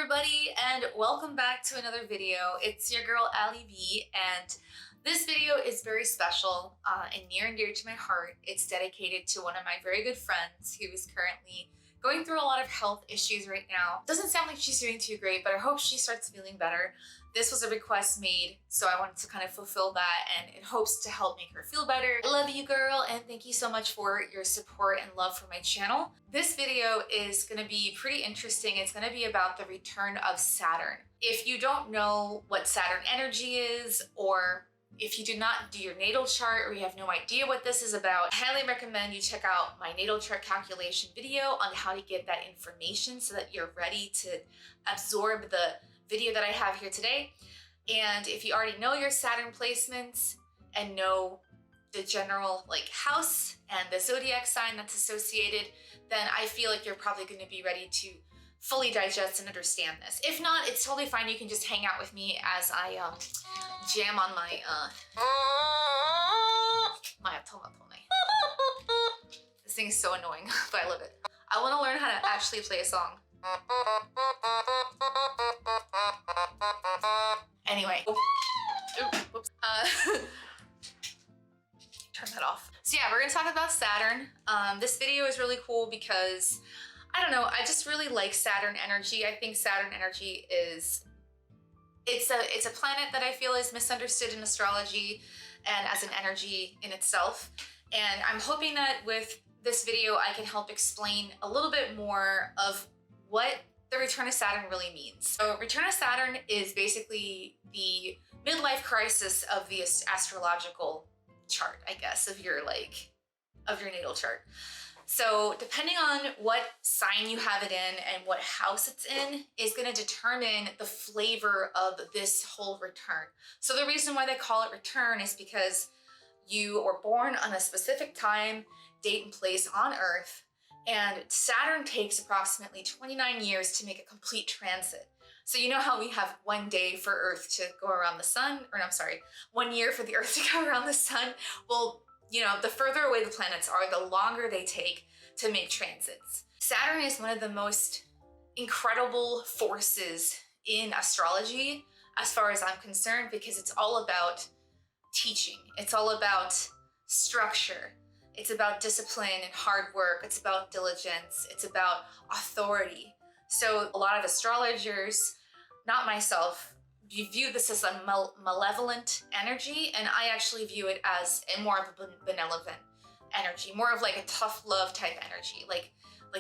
everybody, and welcome back to another video. It's your girl Ali B, and this video is very special and near and dear to my heart. It's dedicated to one of my very good friends who is currently going through a lot of health issues right now. Doesn't sound like she's doing too great, but I hope she starts feeling better. This was a request made, so I wanted to kind of fulfill that, and in hopes to help make her feel better. I love you, girl, and thank you so much for your support and love for my channel. This video is going to be pretty interesting. It's going to be about the return of Saturn. If you don't know what Saturn energy is, or if you do not do your natal chart, or you have no idea what this is about, I highly recommend you check out my natal chart calculation video on how to get that information so that you're ready to absorb the video that I have here today. And if you already know your Saturn placements and know the general house and the zodiac sign that's associated, then I feel like you're probably going to be ready to fully digest and understand this. If not, it's totally fine. You can just hang out with me as I jam on my tomatone. This thing is so annoying, but I love it. I want to learn how to actually play a song. Anyway, whoops. Turn that off. So yeah, we're gonna talk about Saturn. This video is really cool because I don't know, I just really like Saturn energy. I think Saturn energy is it's a planet that I feel is misunderstood in astrology and as an energy in itself. And I'm hoping that with this video I can help explain a little bit more of what the return of Saturn really means. So return of Saturn is basically the midlife crisis of the astrological chart, I guess, of your natal chart. So depending on what sign you have it in and what house it's in is going to determine the flavor of this whole return. So the reason why they call it return is because you were born on a specific time, date, and place on Earth. And Saturn takes approximately 29 years to make a complete transit. So you know how we have 1 day for Earth to go around the sun, or no, I'm sorry, 1 year for the Earth to go around the sun? Well, you know, the further away the planets are, the longer they take to make transits. Saturn is one of the most incredible forces in astrology, as far as I'm concerned, because it's all about teaching. It's all about structure. It's about discipline and hard work. It's about diligence. It's about authority. So a lot of astrologers, not myself, view this as a malevolent energy, and I actually view it as more of a benevolent energy, more of like a tough love type energy, like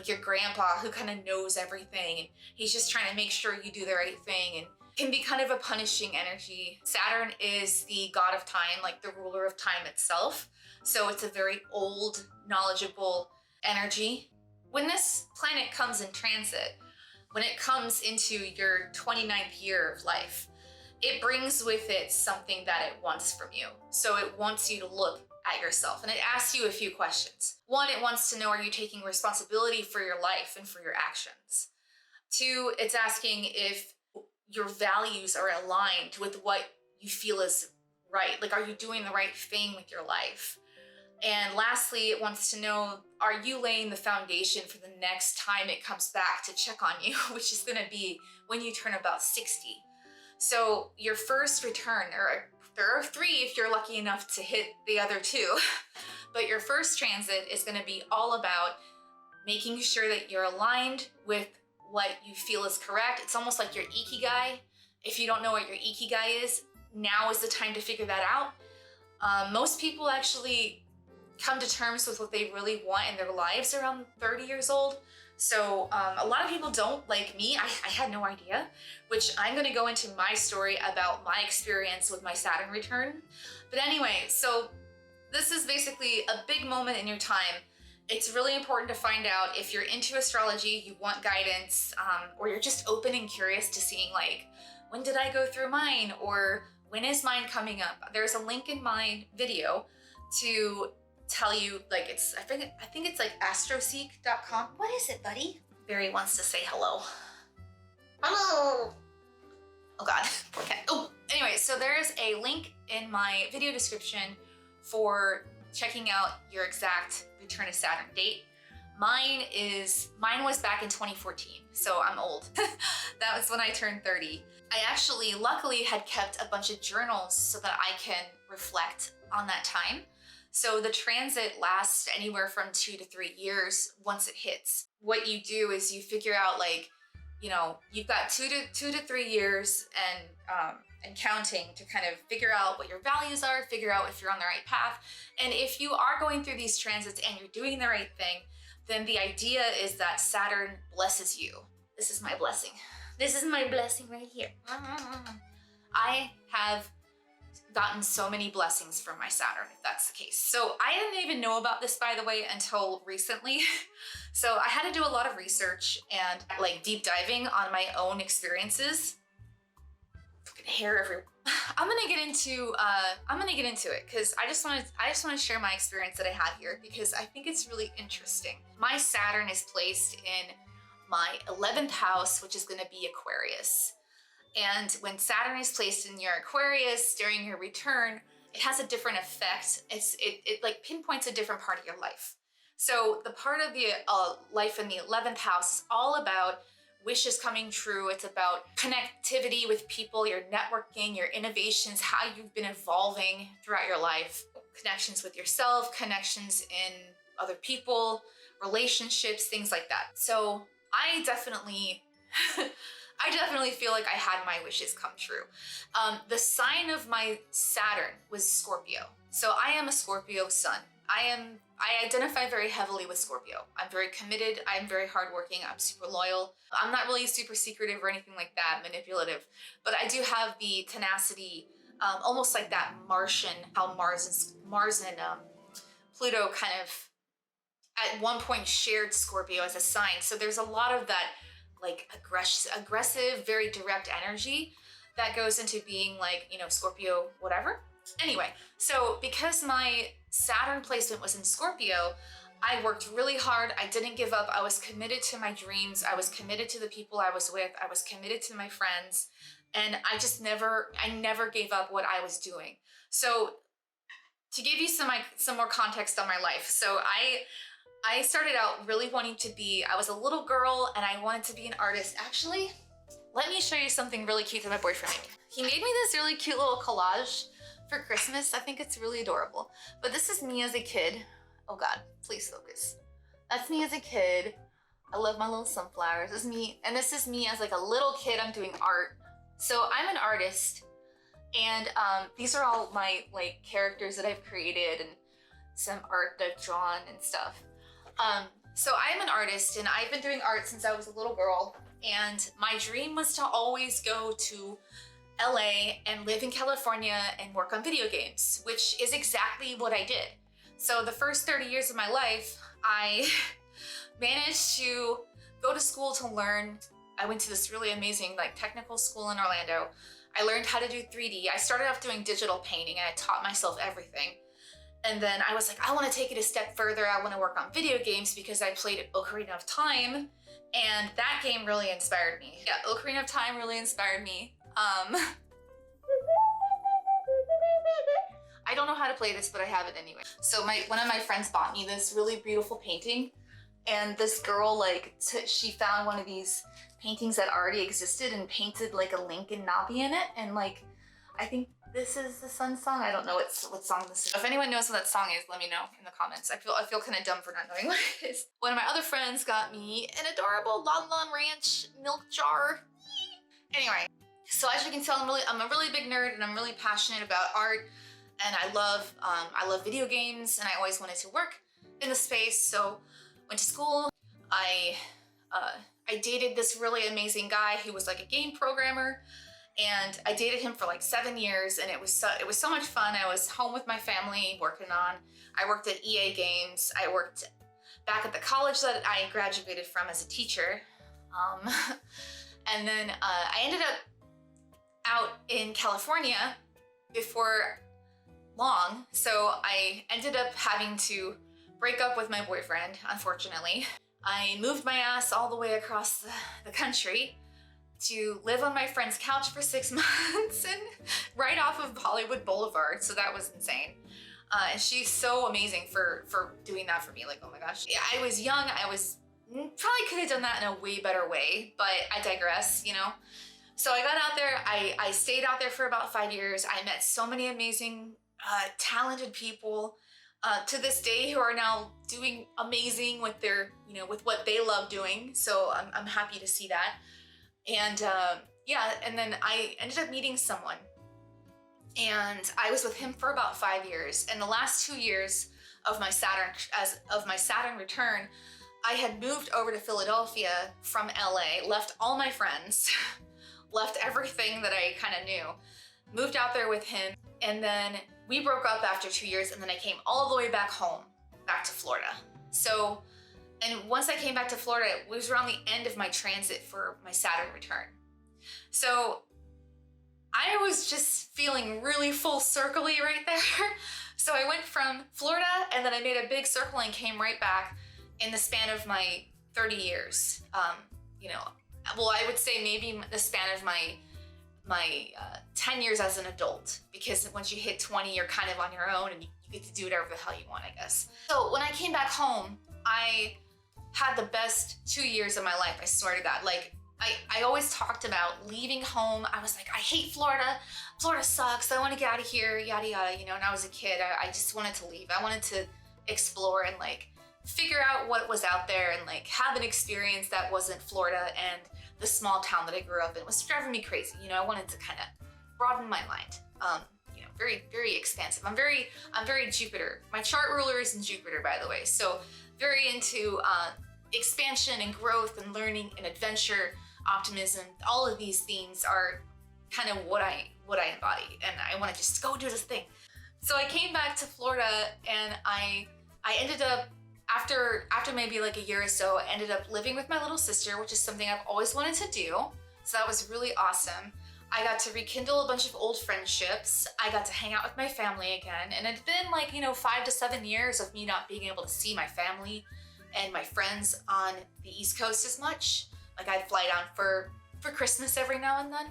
your grandpa who kind of knows everything and he's just trying to make sure you do the right thing, and can be kind of a punishing energy. Saturn is the god of time, like the ruler of time itself. So it's a very old, knowledgeable energy. When this planet comes in transit, when it comes into your 29th year of life, it brings with it something that it wants from you. So it wants you to look at yourself, and it asks you a few questions. One, it wants to know, are you taking responsibility for your life and for your actions? Two, it's asking if your values are aligned with what you feel is right. Like, are you doing the right thing with your life? And lastly, it wants to know, are you laying the foundation for the next time it comes back to check on you, which is going to be when you turn about 60. So your first return, or there are 3 if you're lucky enough to hit the other 2, but your first transit is going to be all about making sure that you're aligned with what you feel is correct. It's almost like your ikigai. If you don't know what your ikigai is, now is the time to figure that out. Most people actually come to terms with what they really want in their lives around 30 years old. So a lot of people don't, like me. I had no idea, which I'm going to go into my story about my experience with my Saturn return. But anyway, so this is basically a big moment in your time. It's really important to find out if you're into astrology, you want guidance, or you're just open and curious to seeing, like, when did I go through mine, or when is mine coming up? There's a link in my video to tell you, like, I think it's like astroseek.com. What is it, buddy? Barry wants to say hello. Hello. Oh God, poor cat. Oh, anyway, so there is a link in my video description for checking out your exact return of Saturn date. Mine was back in 2014, so I'm old. That was when I turned 30. I actually, luckily, had kept a bunch of journals so that I can reflect on that time. So the transit lasts anywhere from 2 to 3 years once it hits. What you do is you figure out, like, you know, you've got 2 to 3 years and counting to kind of figure out what your values are, figure out if you're on the right path. And if you are going through these transits and you're doing the right thing, then the idea is that Saturn blesses you. This is my blessing. This is my blessing right here. I have gotten so many blessings from my Saturn, if that's the case. So I didn't even know about this, by the way, until recently. So I had to do a lot of research and like deep diving on my own experiences. Fucking hair everywhere. I'm gonna get into it because I just want to share my experience that I had here because I think it's really interesting. My Saturn is placed in my 11th house, which is going to be Aquarius. And when Saturn is placed in your Aquarius during your return, it has a different effect. It like pinpoints a different part of your life. So the part of the life in the 11th house is all about wishes coming true. It's about connectivity with people, your networking, your innovations, how you've been evolving throughout your life, connections with yourself, connections in other people, relationships, things like that. So I definitely feel like I had my wishes come true. The sign of my Saturn was Scorpio. So I am a Scorpio sun. I identify very heavily with Scorpio. I'm very committed. I'm very hardworking. I'm super loyal. I'm not really super secretive or anything like that, manipulative, but I do have the tenacity, almost like that Martian, how Mars and Pluto kind of at one point shared Scorpio as a sign. So there's a lot of that like aggressive, very direct energy that goes into being like, you know, Scorpio, whatever. Anyway, so because my Saturn placement was in Scorpio, I worked really hard. I didn't give up. I was committed to my dreams. I was committed to the people I was with. I was committed to my friends. And I never gave up what I was doing. So to give you some more context on my life. So I started out really wanting to be, I was a little girl and I wanted to be an artist. Actually, let me show you something really cute that my boyfriend made. He made me this really cute little collage for Christmas. I think it's really adorable. But this is me as a kid. Oh God, please focus. That's me as a kid. I love my little sunflowers. This is me, and this is me as like a little kid. I'm doing art. So I'm an artist, and these are all my like characters that I've created and some art that I've drawn and stuff. So I'm an artist and I've been doing art since I was a little girl, and my dream was to always go to LA and live in California and work on video games, which is exactly what I did. So the first 30 years of my life, I managed to go to school to learn. I went to this really amazing like technical school in Orlando. I learned how to do 3D. I started off doing digital painting and I taught myself everything. And then I was like, I want to take it a step further. I want to work on video games because I played Ocarina of Time, and that game really inspired me. Yeah, Ocarina of Time really inspired me. I don't know how to play this, but I have it anyway. So one of my friends bought me this really beautiful painting, and this girl she found one of these paintings that already existed and painted like a Link and Navi in it, and like I think this is the Sun song. I don't know what song this is. If anyone knows what that song is, let me know in the comments. I feel kind of dumb for not knowing what it is. One of my other friends got me an adorable Lon Lon Ranch milk jar. Anyway, so as you can tell, I'm a really big nerd and I'm really passionate about art, and I love video games, and I always wanted to work in the space. So went to school. I dated this really amazing guy who was like a game programmer. And I dated him for like 7 years, and it was so much fun. I was home with my family working on. I worked at EA Games. I worked back at the college that I graduated from as a teacher, and then I ended up out in California before long. So I ended up having to break up with my boyfriend, unfortunately. I moved my ass all the way across the country to live on my friend's couch for 6 months and right off of Hollywood Boulevard. So that was insane. And she's so amazing for doing that for me. Like, oh my gosh. Yeah, I was young. I was probably could have done that in a way better way, but I digress, you know? So I got out there, I stayed out there for about 5 years. I met so many amazing, talented people to this day who are now doing amazing with their, you know, with what they love doing. So I'm happy to see that. And yeah, and then I ended up meeting someone, and I was with him for about 5 years. And the last 2 years of my Saturn return, I had moved over to Philadelphia from LA, left all my friends, left everything that I kind of knew, moved out there with him, and then we broke up after 2 years, and then I came all the way back home, back to Florida. So, and once I came back to Florida, it was around the end of my transit for my Saturn return. So I was just feeling really full circle-y right there. So I went from Florida, and then I made a big circle and came right back in the span of my 30 years. You know, well, I would say maybe the span of my 10 years as an adult, because once you hit 20, you're kind of on your own and you get to do whatever the hell you want, I guess. So when I came back home, I had the best 2 years of my life, I swear to God. Like, I always talked about leaving home. I was like, I hate Florida. Florida sucks. I want to get out of here, yada, yada. You know, when I was a kid, I just wanted to leave. I wanted to explore and like figure out what was out there and like have an experience that wasn't Florida and the small town that I grew up in. It was driving me crazy. You know, I wanted to kind of broaden my mind. You know, very, very expansive. I'm very Jupiter. My chart ruler is in Jupiter, by the way. So very into expansion and growth and learning and adventure, optimism. All of these themes are kind of what I embody, and I want to just go do this thing. So I came back to Florida, and I ended up, after maybe like a year or so, I ended up living with my little sister, which is something I've always wanted to do. So that was really awesome. I got to rekindle a bunch of old friendships. I got to hang out with my family again. And it's been like, you know, 5 to 7 years of me not being able to see my family and my friends on the East Coast as much. Like, I'd fly down for Christmas every now and then.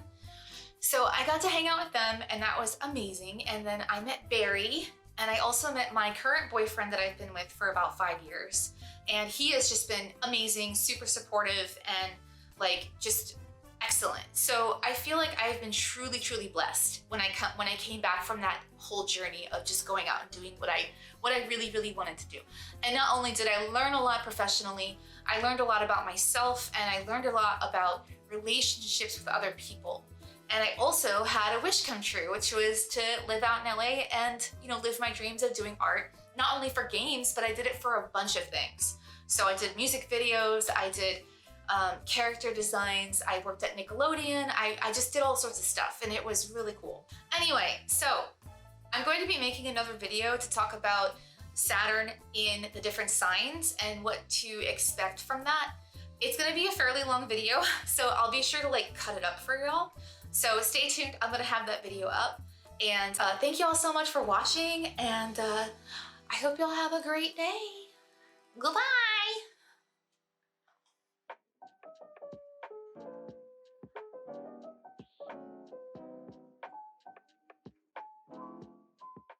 So I got to hang out with them, and that was amazing. And then I met Barry, and I also met my current boyfriend that I've been with for about 5 years. And he has just been amazing, super supportive, and like just excellent. So I feel like I've been truly, truly blessed when I came back from that whole journey of just going out and doing what I really, really wanted to do. And not only did I learn a lot professionally, I learned a lot about myself, and I learned a lot about relationships with other people. And I also had a wish come true, which was to live out in LA and, you know, live my dreams of doing art, not only for games, but I did it for a bunch of things. So I did music videos, I did character designs, I worked at Nickelodeon, I just did all sorts of stuff, and it was really cool. Anyway, so I'm going to be making another video to talk about Saturn in the different signs and what to expect from that. It's gonna be a fairly long video, so I'll be sure to like cut it up for y'all. So stay tuned, I'm gonna have that video up. And thank you all so much for watching, and I hope y'all have a great day. Goodbye.